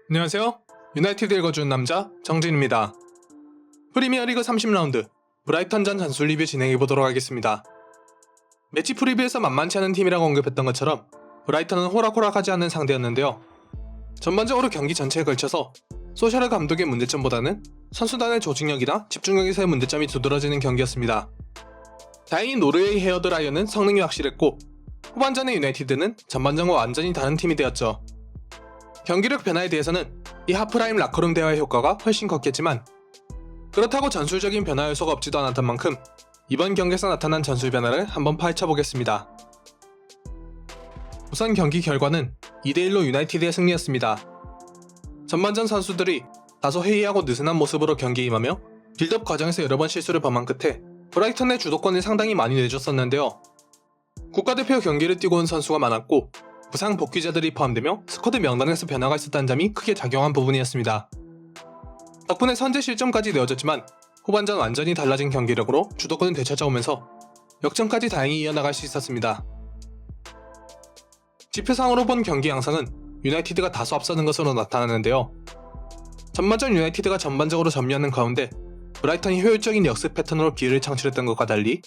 안녕하세요. 유나이티드 읽어주는 남자 정진입니다. 프리미어리그 30라운드 브라이턴전 전술 리뷰 진행해보도록 하겠습니다. 매치 프리뷰에서 만만치 않은 팀이라고 언급했던 것처럼 브라이턴은 호락호락하지 않은 상대였는데요. 전반적으로 경기 전체에 걸쳐서 소셜 감독의 문제점보다는 선수단의 조직력이나 집중력에서의 문제점이 두드러지는 경기였습니다. 다행히 노르웨이 헤어드 라이언은 성능이 확실했고 후반전의 유나이티드는 전반전과 완전히 다른 팀이 되었죠. 경기력 변화에 대해서는 이 하프라임 라커룸 대화의 효과가 훨씬 컸겠지만 그렇다고 전술적인 변화 요소가 없지도 않았던 만큼 이번 경기에서 나타난 전술 변화를 한번 파헤쳐보겠습니다. 우선 경기 결과는 2대1로 유나이티드의 승리였습니다. 전반전 선수들이 다소 해이하고 느슨한 모습으로 경기에 임하며 빌드업 과정에서 여러 번 실수를 범한 끝에 브라이턴의 주도권을 상당히 많이 내줬었는데요. 국가대표 경기를 뛰고 온 선수가 많았고 부상 복귀자들이 포함되며 스쿼드 명단에서 변화가 있었다는 점이 크게 작용한 부분이었습니다. 덕분에 선제 실점까지 내어졌지만 후반전 완전히 달라진 경기력으로 주도권을 되찾아오면서 역전까지 다행히 이어나갈 수 있었습니다. 지표상으로 본 경기 양상은 유나이티드가 다소 앞서는 것으로 나타나는데요. 전반전 유나이티드가 전반적으로 점유하는 가운데 브라이턴이 효율적인 역습 패턴으로 기회를 창출했던 것과 달리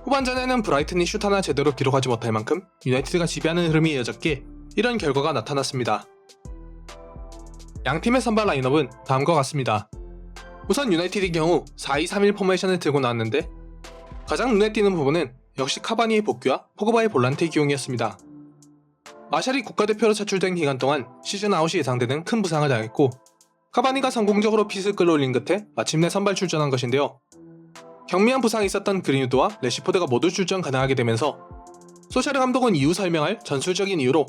후반전에는 브라이턴이 슛 하나 제대로 기록하지 못할 만큼 유나이티드가 지배하는 흐름이 이어졌기에 이런 결과가 나타났습니다. 양팀의 선발 라인업은 다음과 같습니다. 우선 유나이티드의 경우 4-2-3-1 포메이션을 들고 나왔는데 가장 눈에 띄는 부분은 역시 카바니의 복귀와 포그바의 볼란테 기용이었습니다. 마샬이 국가대표로 차출된 기간 동안 시즌 아웃이 예상되는 큰 부상을 당했고 카바니가 성공적으로 핏을 끌어올린 끝에 마침내 선발 출전한 것인데요. 경미한 부상이 있었던 그린우드와 레시포드가 모두 출전 가능하게 되면서 소샤르 감독은 이후 설명할 전술적인 이유로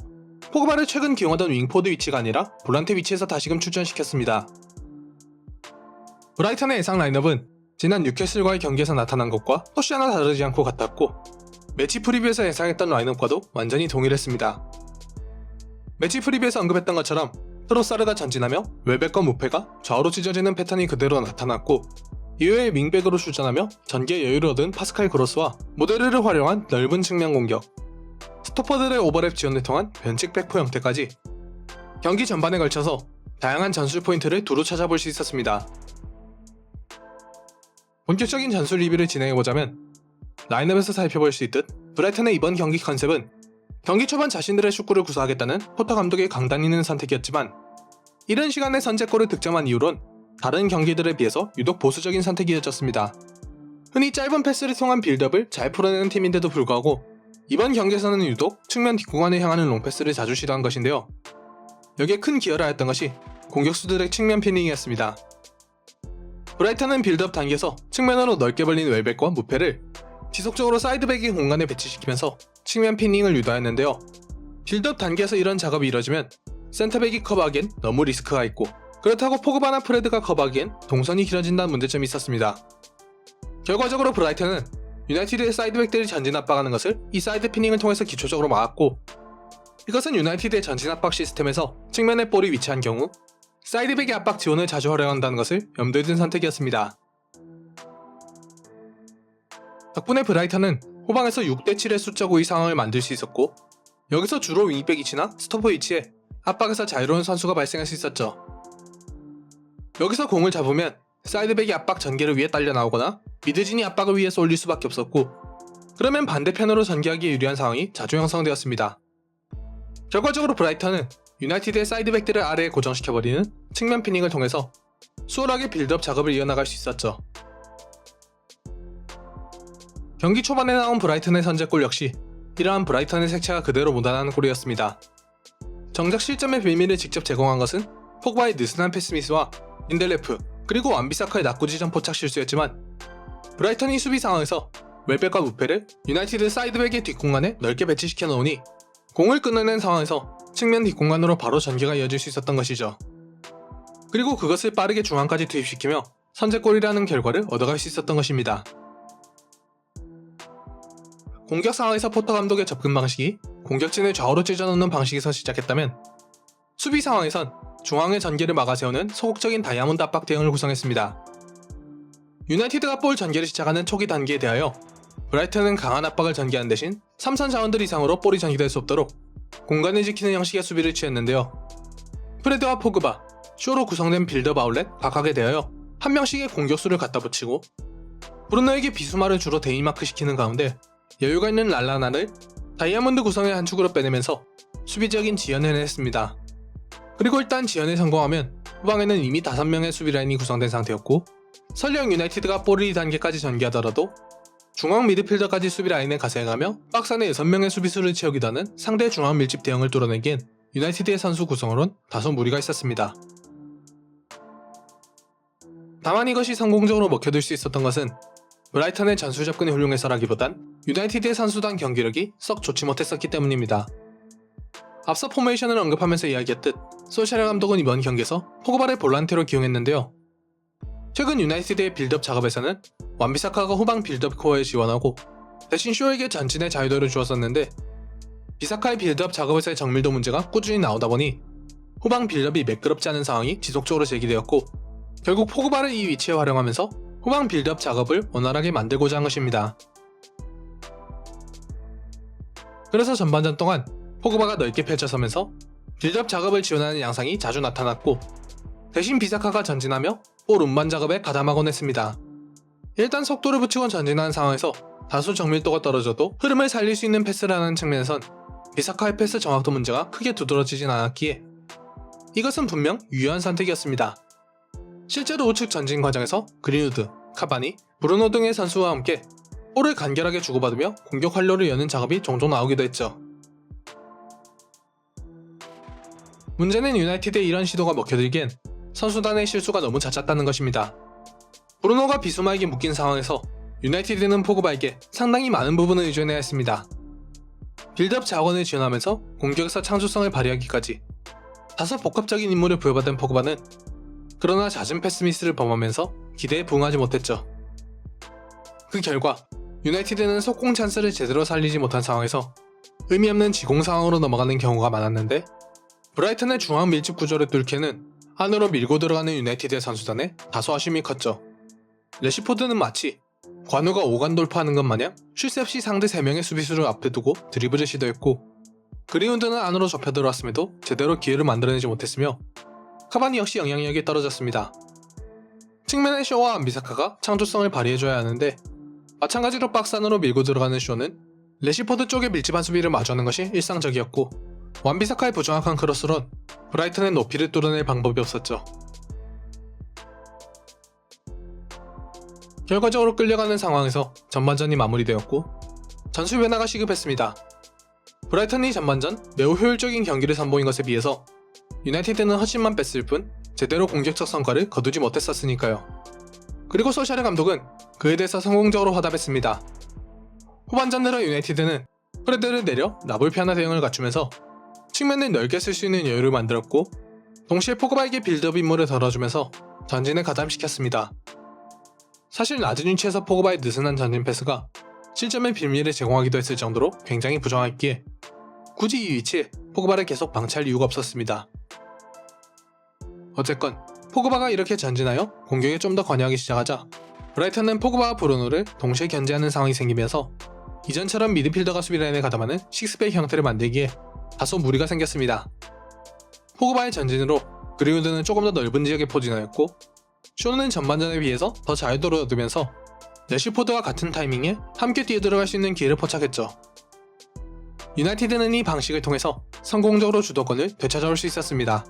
포그바를 최근 기용하던 윙포드 위치가 아니라 볼란테 위치에서 다시금 출전시켰습니다. 브라이턴의 예상 라인업은 지난 뉴캐슬과의 경기에서 나타난 것과 토시 하나 다르지 않고 같았고 매치 프리뷰에서 예상했던 라인업과도 완전히 동일했습니다. 매치 프리뷰에서 언급했던 것처럼 트로사르가 전진하며 웰백과 무페가 좌우로 찢어지는 패턴이 그대로 나타났고 이후에 윙백으로 출전하며 전개 여유를 얻은 파스칼 그로스와 모데르를 활용한 넓은 측면 공격, 스토퍼들의 오버랩 지원을 통한 변칙 백포 형태까지 경기 전반에 걸쳐서 다양한 전술 포인트를 두루 찾아볼 수 있었습니다. 본격적인 전술 리뷰를 진행해보자면 라인업에서 살펴볼 수 있듯 브라이턴의 이번 경기 컨셉은 경기 초반 자신들의 축구를 구사하겠다는 포터 감독의 강단 있는 선택이었지만 이른 시간에 선제골을 득점한 이후론 다른 경기들에 비해서 유독 보수적인 선택이었습니다. 흔히 짧은 패스를 통한 빌드업을 잘 풀어내는 팀인데도 불구하고 이번 경기에서는 유독 측면 뒷공간을 향하는 롱패스를 자주 시도한 것인데요. 여기에 큰 기여를 하였던 것이 공격수들의 측면 피닝이었습니다. 브라이턴은 빌드업 단계에서 측면으로 넓게 벌린 웰백과 무페를 지속적으로 사이드백의 공간에 배치시키면서 측면 피닝을 유도하였는데요. 빌드업 단계에서 이런 작업이 이뤄지면 센터백이 커버하기엔 너무 리스크가 있고 그렇다고 포그바나 프레드가 커버하기엔 동선이 길어진다는 문제점이 있었습니다. 결과적으로 브라이턴은 유나이티드의 사이드백들이 전진 압박하는 것을 이 사이드 피닝을 통해서 기초적으로 막았고 이것은 유나이티드의 전진 압박 시스템에서 측면에 볼이 위치한 경우 사이드백의 압박 지원을 자주 활용한다는 것을 염두에 둔 선택이었습니다. 덕분에 브라이턴은 후방에서 6대7의 숫자 9의 상황을 만들 수 있었고 여기서 주로 윙백 위치나 스토퍼 위치에 압박에서 자유로운 선수가 발생할 수 있었죠. 여기서 공을 잡으면 사이드백이 압박 전개를 위해 딸려 나오거나 미드진이 압박을 위해 쏠릴 수밖에 없었고 그러면 반대편으로 전개하기에 유리한 상황이 자주 형성되었습니다. 결과적으로 브라이턴은 유나이티드의 사이드백들을 아래에 고정시켜버리는 측면 피닝을 통해서 수월하게 빌드업 작업을 이어나갈 수 있었죠. 경기 초반에 나온 브라이턴의 선제골 역시 이러한 브라이턴의 색채가 그대로 묻어나는 골이었습니다. 정작 실점의 빌미를 직접 제공한 것은 포그바의 느슨한 패스 미스와 린델레프 그리고 완비사카의 낙구지 점포 착 실수였지만 브라이턴이 수비 상황에서 웰백과 무페를 유나이티드 사이드백의 뒷공간에 넓게 배치시켜 놓으니 공을 끊어낸 상황에서 측면 뒷공간으로 바로 전개가 이어질 수 있었던 것이죠. 그리고 그것을 빠르게 중앙까지 투입시키며 선제골이라는 결과를 얻어갈 수 있었던 것입니다. 공격 상황에서 포터 감독의 접근 방식이 공격진을 좌우로 찢어놓는 방식에서 시작했다면 수비 상황에선 중앙의 전개를 막아세우는 소극적인 다이아몬드 압박 대응을 구성했습니다. 유나이티드가 볼 전개를 시작하는 초기 단계에 대하여 브라이턴은 강한 압박을 전개한 대신 3선 자원들 이상으로 볼이 전개될 수 없도록 공간을 지키는 형식의 수비를 취했는데요. 프레드와 포그바, 쇼로 구성된 빌드업 아울렛 각각에 대하여 한 명씩의 공격수를 갖다 붙이고 브루노에게 비수마를 주로 데이마크 시키는 가운데 여유가 있는 랄라나를 다이아몬드 구성의 한 축으로 빼내면서 수비적인 지연을 해냈습니다. 그리고 일단 지연에 성공하면 후방에는 이미 5명의 수비라인이 구성된 상태였고 설령 유나이티드가 뽀르리 단계까지 전개하더라도 중앙 미드필더까지 수비라인에 가세해가며 박스 안에 6명의 수비수를 채우기도 하는 상대 중앙 밀집 대응을 뚫어내기엔 유나이티드의 선수 구성으론 다소 무리가 있었습니다. 다만 이것이 성공적으로 먹혀들 수 있었던 것은 브라이턴의 전술 접근이 훌륭해서라기보단 유나이티드의 선수단 경기력이 썩 좋지 못했었기 때문입니다. 앞서 포메이션을 언급하면서 이야기했듯 솔샤르 감독은 이번 경기에서 포그바를 볼란테로 기용했는데요. 최근 유나이티드의 빌드업 작업에서는 완비사카가 후방 빌드업 코어에 지원하고 대신 쇼에게 전진의 자유도를 주었었는데 비사카의 빌드업 작업에서의 정밀도 문제가 꾸준히 나오다 보니 후방 빌드업이 매끄럽지 않은 상황이 지속적으로 제기되었고 결국 포그바를 이 위치에 활용하면서 후방 빌드업 작업을 원활하게 만들고자 한 것입니다. 그래서 전반전 동안 포그바가 넓게 펼쳐서면서 빌드업 작업을 지원하는 양상이 자주 나타났고 대신 비사카가 전진하며 볼 운반 작업에 가담하곤 했습니다. 일단 속도를 붙이고 전진하는 상황에서 다소 정밀도가 떨어져도 흐름을 살릴 수 있는 패스를 하는 측면에선 비사카의 패스 정확도 문제가 크게 두드러지진 않았기에 이것은 분명 유효한 선택이었습니다. 실제로 우측 전진 과정에서 그린우드, 카바니, 브루노 등의 선수와 함께 볼을 간결하게 주고받으며 공격 활로를 여는 작업이 종종 나오기도 했죠. 문제는 유나이티드의 이런 시도가 먹혀들기엔 선수단의 실수가 너무 잦았다는 것입니다. 브루노가 비수마에게 묶인 상황에서 유나이티드는 포그바에게 상당히 많은 부분을 의존해야 했습니다. 빌드업 자원을 지원하면서 공격에서 창조성을 발휘하기까지 다소 복합적인 임무를 부여받은 포그바는 그러나 잦은 패스 미스를 범하면서 기대에 부응하지 못했죠. 그 결과 유나이티드는 속공 찬스를 제대로 살리지 못한 상황에서 의미 없는 지공 상황으로 넘어가는 경우가 많았는데 브라이턴의 중앙 밀집 구조를 뚫기에는 안으로 밀고 들어가는 유나이티드의 선수단에 다소 아쉬움이 컸죠. 레시포드는 마치 관우가 오간 돌파하는 것 마냥 쉴 새 없이 상대 3명의 수비수를 앞에 두고 드리블을 시도했고 그린우드는 안으로 접혀 들어왔음에도 제대로 기회를 만들어내지 못했으며 카바니 역시 영향력이 떨어졌습니다. 측면의 쇼와 안비사카가 창조성을 발휘해줘야 하는데 마찬가지로 박스 안으로 밀고 들어가는 쇼는 레시포드 쪽에 밀집한 수비를 마주하는 것이 일상적이었고 완비사카의 부정확한 크로스론 브라이턴의 높이를 뚫어낼 방법이 없었죠. 결과적으로 끌려가는 상황에서 전반전이 마무리되었고 전술 변화가 시급했습니다. 브라이턴이 전반전 매우 효율적인 경기를 선보인 것에 비해서 유나이티드는 헛심만 뺐을 뿐 제대로 공격적 성과를 거두지 못했었으니까요. 그리고 솔샤르 감독은 그에 대해서 성공적으로 화답했습니다. 후반전 들어 유나이티드는 프레드를 내려 나볼피아나 대응을 갖추면서 측면을 넓게 쓸 수 있는 여유를 만들었고 동시에 포그바에게 빌드업 임무를 덜어주면서 전진을 가담시켰습니다. 사실 낮은 위치에서 포그바의 느슨한 전진 패스가 실점의 빌미를 제공하기도 했을 정도로 굉장히 부정했기에 굳이 이 위치에 포그바를 계속 방치할 이유가 없었습니다. 어쨌건 포그바가 이렇게 전진하여 공격에 좀 더 관여하기 시작하자 브라이턴은 포그바와 브루노를 동시에 견제하는 상황이 생기면서 이전처럼 미드필더가 수비라인에 가담하는 식스백 형태를 만들기에 다소 무리가 생겼습니다. 포그바의 전진으로 그린우드는 조금 더 넓은 지역에 포진하였고 쇼는 전반전에 비해서 더 자유도를 얻으면서 레시포드와 같은 타이밍에 함께 뛰어들어갈 수 있는 기회를 포착했죠. 유나이티드는 이 방식을 통해서 성공적으로 주도권을 되찾아올 수 있었습니다.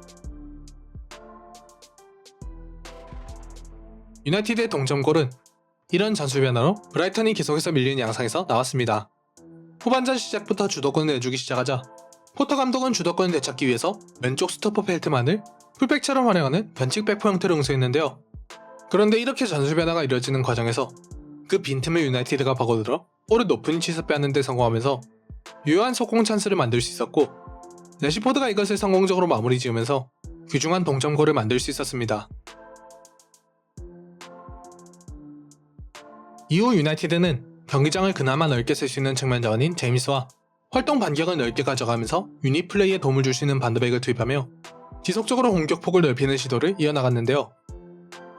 유나이티드의 동점골은 이런 전술 변화로 브라이턴이 계속해서 밀리는 양상에서 나왔습니다. 후반전 시작부터 주도권을 내주기 시작하자 포터 감독은 주도권을 되찾기 위해서 왼쪽 스토퍼 펠트만을 풀백처럼 활용하는 변칙 백포 형태로 응수했는데요. 그런데 이렇게 전술 변화가 이루어지는 과정에서 그 빈틈을 유나이티드가 파고들어 볼을 높은 위치에서 빼앗는 데 성공하면서 유효한 속공 찬스를 만들 수 있었고 레시포드가 이것을 성공적으로 마무리 지으면서 귀중한 동점골을 만들 수 있었습니다. 이후 유나이티드는 경기장을 그나마 넓게 쓸 수 있는 측면 자원인 제임스와 활동 반경을 넓게 가져가면서 유닛 플레이에 도움을 줄 수 있는 반드백을 투입하며 지속적으로 공격폭을 넓히는 시도를 이어나갔는데요.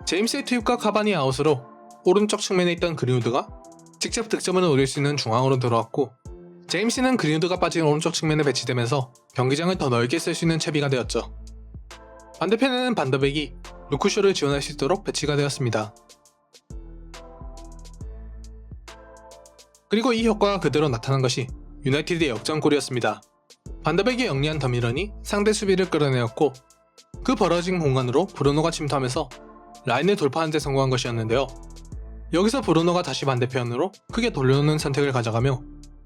제임스의 투입과 카바니 아웃으로 오른쪽 측면에 있던 그린우드가 직접 득점을 노릴 수 있는 중앙으로 들어왔고 제임스는 그린우드가 빠진 오른쪽 측면에 배치되면서 경기장을 더 넓게 쓸 수 있는 채비가 되었죠. 반대편에는 반더백이 루크쇼를 지원할 수 있도록 배치가 되었습니다. 그리고 이 효과가 그대로 나타난 것이 유나이티드의 역전골이었습니다. 반더백이 영리한 더미런이 상대 수비를 끌어내었고 그 벌어진 공간으로 브루노가 침투하면서 라인을 돌파하는 데 성공한 것이었는데요. 여기서 브루노가 다시 반대편으로 크게 돌려놓는 선택을 가져가며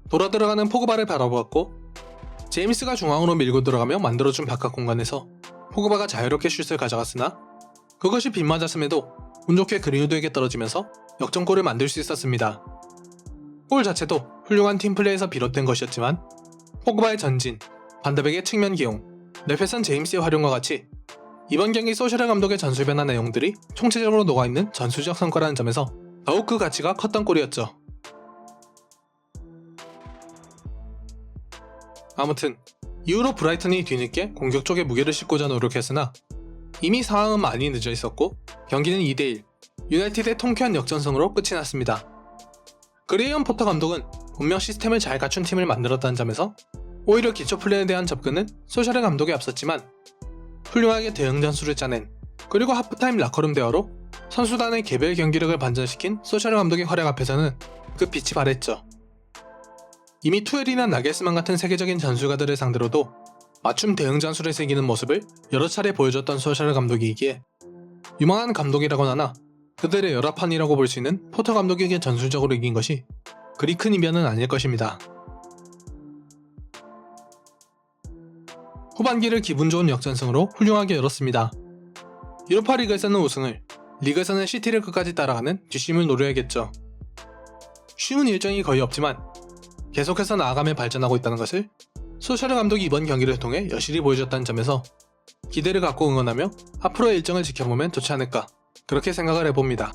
돌아 들어가는 포그바를 바라보았고 제임스가 중앙으로 밀고 들어가며 만들어준 바깥 공간에서 포그바가 자유롭게 슛을 가져갔으나 그것이 빗맞았음에도 운 좋게 그린우드에게 떨어지면서 역전골을 만들 수 있었습니다. 골 자체도 훌륭한 팀플레이에서 비롯된 것이었지만 포그바의 전진, 반더백의 측면 기용, 랩에선 제임스의 활용과 같이 이번 경기 소셜 감독의 전술 변화 내용들이 총체적으로 녹아있는 전술적 성과라는 점에서 더욱 그 가치가 컸던 골이었죠. 아무튼 이후로 브라이턴이 뒤늦게 공격 쪽에 무게를 싣고자 노력했으나 이미 상황은 많이 늦어 있었고 경기는 2대1 유나이티드의 통쾌한 역전승으로 끝이 났습니다. 그레이엄 포터 감독은 분명 시스템을 잘 갖춘 팀을 만들었다는 점에서 오히려 기초 플레이에 대한 접근은 소셜의 감독에 앞섰지만 훌륭하게 대응 전술을 짜낸 그리고 하프타임 라커룸 대화로 선수단의 개별 경기력을 반전시킨 소셜 감독의 활약 앞에서는 그 빛이 발했죠. 이미 투엘이나 나겔스만 같은 세계적인 전술가들을 상대로도 맞춤 대응 전술을 새기는 모습을 여러 차례 보여줬던 소셜 감독이기에 유망한 감독이라고는 하나 그들의 열합판이라고 볼 수 있는 포터 감독에게 전술적으로 이긴 것이 그리 큰 이변은 아닐 것입니다. 후반기를 기분 좋은 역전승으로 훌륭하게 열었습니다. 유로파 리그에서는 우승을, 리그에서는 시티를 끝까지 따라가는 뒷심을 노려야겠죠. 쉬운 일정이 거의 없지만 계속해서 나아가며 발전하고 있다는 것을 소셜 감독이 이번 경기를 통해 여실히 보여줬다는 점에서 기대를 갖고 응원하며 앞으로의 일정을 지켜보면 좋지 않을까 그렇게 생각을 해봅니다.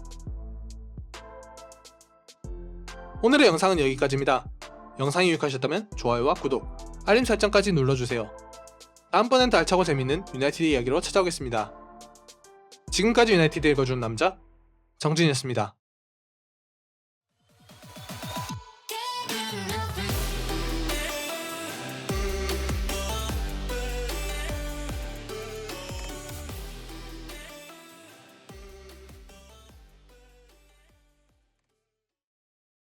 오늘의 영상은 여기까지입니다. 영상이 유익하셨다면 좋아요와 구독, 알림 설정까지 눌러주세요. 다음번엔 더 알차고 재밌는 유나이티드 이야기로 찾아오겠습니다. 지금까지 유나이티드 읽어준 남자 정진이었습니다.